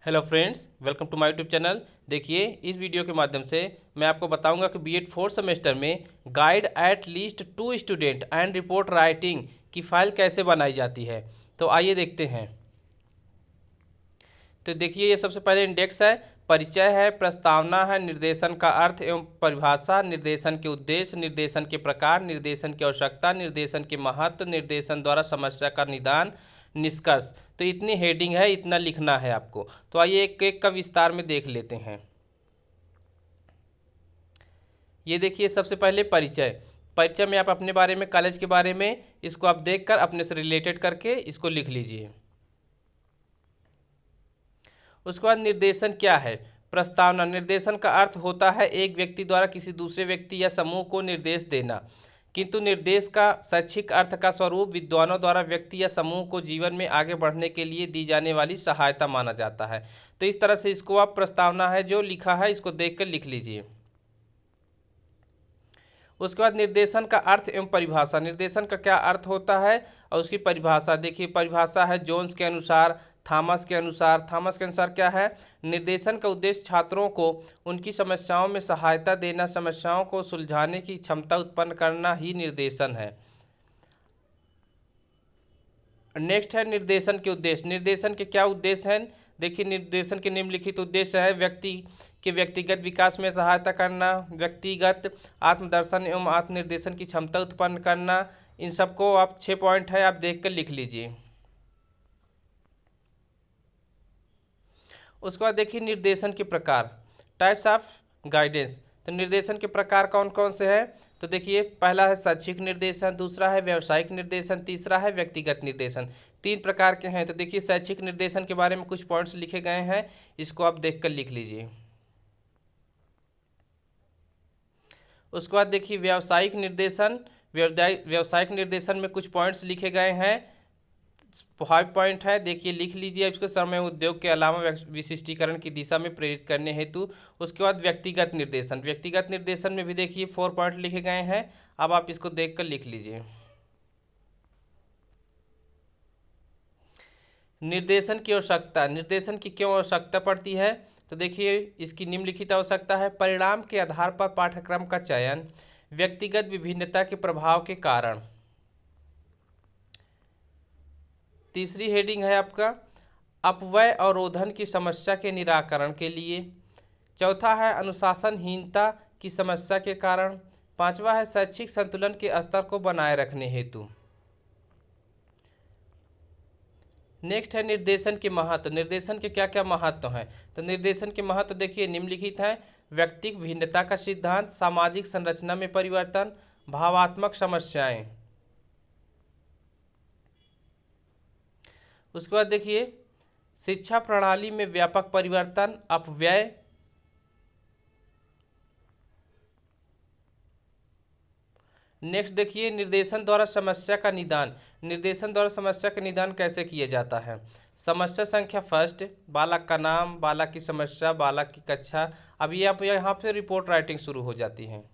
Hello friends, welcome to my YouTube channel. देखिए, इस video के माध्यम से मैं आपको बताऊंगा कि बीएड फोर्थ सेमेस्टर में guide at least two student and report writing की फाइल कैसे बनाई जाती है। तो आइए देखते हैं। तो देखिए, ये सबसे पहले इंडेक्स है, परिचय है, प्रस्तावना है, निर्देशन का अर्थ एवं परिभाषा, निर्देशन के उद्देश्य, निर्देशन के प्रकार, निर्देशन की आवश्यकता, निर्देशन के महत्व, निर्देशन द्वारा समस्या का निदान, निष्कर्ष। तो इतनी हेडिंग है, इतना लिखना है आपको। तो आइए एक एक का विस्तार में देख लेते हैं। ये देखिए, सबसे पहले परिचय। परिचय में आप अपने बारे में, कॉलेज के बारे में, इसको आप देखकर अपने से रिलेटेड करके इसको लिख लीजिए। उसके बाद निर्देशन क्या है। प्रस्तावना। निर्देशन का अर्थ होता है एक व्यक्ति द्वारा किसी दूसरे व्यक्ति या समूह को निर्देश देना, किंतु निर्देश का शैक्षिक अर्थ का स्वरूप विद्वानों द्वारा व्यक्ति या समूह को जीवन में आगे बढ़ने के लिए दी जाने वाली सहायता माना जाता है। तो इस तरह से इसको आप प्रस्तावना है जो लिखा है इसको देख कर लिख लीजिए। उसके बाद निर्देशन का अर्थ एवं परिभाषा। निर्देशन का क्या अर्थ होता है और उसकी परिभाषा। देखिए, परिभाषा है जोन्स के अनुसार, थॉमस के अनुसार। थॉमस के अनुसार क्या है, निर्देशन का उद्देश्य छात्रों को उनकी समस्याओं में सहायता देना, समस्याओं को सुलझाने की क्षमता उत्पन्न करना ही निर्देशन है। नेक्स्ट है निर्देशन के उद्देश्य। निर्देशन के क्या उद्देश्य हैं। देखिए, निर्देशन के निम्नलिखित उद्देश्य है व्यक्ति के व्यक्तिगत विकास में सहायता करना, व्यक्तिगत आत्मदर्शन एवं आत्मनिर्देशन की क्षमता उत्पन्न करना। इन सबको आप 6 पॉइंट है, आप देख कर लिख लीजिए। उसके बाद देखिए निर्देशन के प्रकार, टाइप्स ऑफ गाइडेंस। तो निर्देशन के प्रकार कौन कौन से हैं। तो देखिए, पहला है शैक्षिक निर्देशन, दूसरा है व्यावसायिक निर्देशन, तीसरा है व्यक्तिगत निर्देशन। 3 प्रकार के हैं। तो देखिए, शैक्षिक निर्देशन के बारे में कुछ पॉइंट्स लिखे गए हैं, इसको आप देख कर लिख लीजिए। उसके बाद देखिए व्यावसायिक निर्देशन। व्यावसायिक निर्देशन में कुछ पॉइंट्स लिखे गए हैं, 5 पॉइंट है, देखिए लिख लीजिए। इसको समय उद्योग के अलावा विशिष्टीकरण की दिशा में प्रेरित करने हेतु। उसके बाद व्यक्तिगत निर्देशन। व्यक्तिगत निर्देशन में भी देखिए 4 पॉइंट लिखे गए हैं, अब आप इसको देख कर लिख लीजिए। निर्देशन की आवश्यकता। निर्देशन की क्यों आवश्यकता पड़ती है। तो देखिए, इसकी निम्नलिखित आवश्यकता है, परिणाम के आधार पर पाठ्यक्रम का चयन, व्यक्तिगत विभिन्नता के प्रभाव के कारण। तीसरी हेडिंग है आपका अपव्यय अवरोधन की समस्या के निराकरण के लिए। चौथा है अनुशासनहीनता की समस्या के कारण। पांचवा है शैक्षिक संतुलन के स्तर को बनाए रखने हेतु। नेक्स्ट है निर्देशन के महत्व। निर्देशन के क्या क्या महत्व हैं। तो निर्देशन के महत्व देखिए निम्नलिखित हैं, व्यक्तिक भिन्नता का सिद्धांत, सामाजिक संरचना में परिवर्तन, भावात्मक समस्याएं। उसके बाद देखिए शिक्षा प्रणाली में व्यापक परिवर्तन, अपव्यय। नेक्स्ट देखिए निर्देशन द्वारा समस्या का निदान। निर्देशन द्वारा समस्या का निदान कैसे किया जाता है। समस्या संख्या फर्स्ट, बालक का नाम, बालक की समस्या, बालक की कक्षा। अब ये आप यहाँ पे रिपोर्ट राइटिंग शुरू हो जाती है।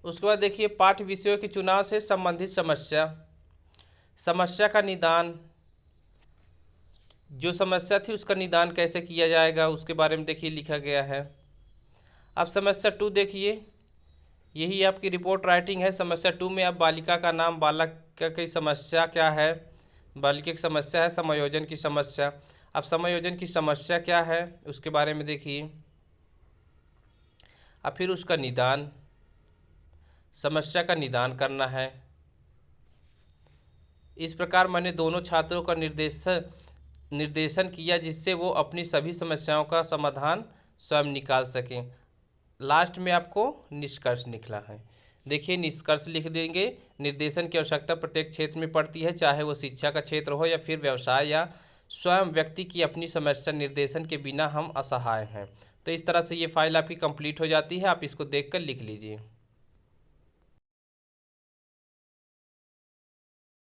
उसके बाद देखिए पाठ्य विषयों के चुनाव से संबंधित समस्या, समस्या का निदान, जो समस्या थी उसका निदान कैसे किया जाएगा उसके बारे में देखिए लिखा गया है। अब समस्या 2 देखिए, यही आपकी रिपोर्ट राइटिंग है। समस्या 2 में अब बालिका का नाम, बालक की समस्या क्या है, बालिका की समस्या है समायोजन की समस्या। अब समायोजन की समस्या क्या है उसके बारे में देखिए। अब फिर उसका निदान, समस्या का निदान करना है। इस प्रकार मैंने दोनों छात्रों का निर्देशन किया जिससे वो अपनी सभी समस्याओं का समाधान स्वयं निकाल सकें। लास्ट में आपको निष्कर्ष लिखना है। देखिए, निष्कर्ष लिख देंगे। निर्देशन की आवश्यकता प्रत्येक क्षेत्र में पड़ती है, चाहे वो शिक्षा का क्षेत्र हो या फिर व्यवसाय या स्वयं व्यक्ति की अपनी समस्या। निर्देशन के बिना हम असहाय हैं। तो इस तरह से ये फाइल आपकी कंप्लीट हो जाती है, आप इसको देख कर लिख लीजिए।